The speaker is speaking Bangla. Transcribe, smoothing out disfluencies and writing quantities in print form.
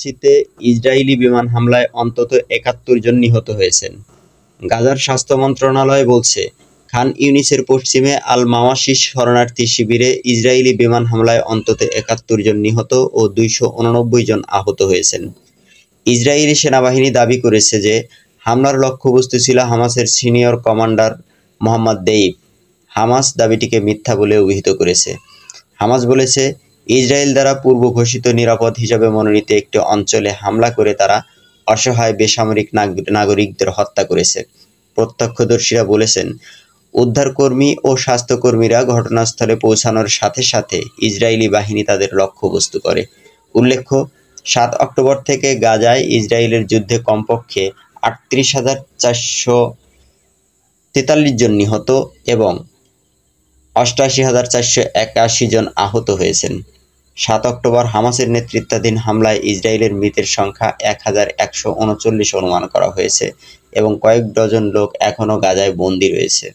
মাওয়াসিতে ইসরায়েলি বিমান হামলায় অন্তত ৭১ জন নিহত হয়েছেন। গাজার স্বাস্থ্য মন্ত্রণালয় বলছে, খান ইউনিসের পশ্চিমে আল মাওয়াসি শরণার্থী শিবিরে ইসরায়েলি বিমান হামলায় অন্তত ৭১ জন নিহত ও ২৮৯ জন আহত হয়েছেন। ইসরায়েলি সেনাবাহিনী দাবি করেছে যে হামলার লক্ষ্যবস্তু ছিল হামাসের সিনিয়র কমান্ডার মোহাম্মদ দেইব। হামাস দাবিটিকে মিথ্যা বলে অভিহিত করেছে। হামাস বলেছে, ইসরায়েল দ্বারা পূর্ব ঘোষিত নিরাপদ হিসাবে মনোনীত একটি অঞ্চলে হামলা করে তারা অসহায় বেসামরিক নাগরিকদের হত্যা করেছে। প্রত্যক্ষদর্শীরা বলেছেন, উদ্ধারকর্মী ও স্বাস্থ্যকর্মীরা ঘটনাস্থলে পৌঁছানোর সাথে সাথে ইসরায়েলি বাহিনী তাদের লক্ষ্যবস্তু করে। উল্লেখ্য, ৭ অক্টোবর থেকে গাজায় ইসরায়েলের যুদ্ধে কমপক্ষে ৩৮,৪৪৩ জন নিহত এবং ৮৮,৪৮১ জন আহত হয়েছেন। ৭ অক্টোবর হামাসের নেতৃত্বাধীন হামলায় ইসরায়েলের মৃতের সংখ্যা ১,১৩৯ অনুমান করা হয়েছে এবং কয়েক ডজন লোক এখনও গাজায় বন্দী রয়েছে।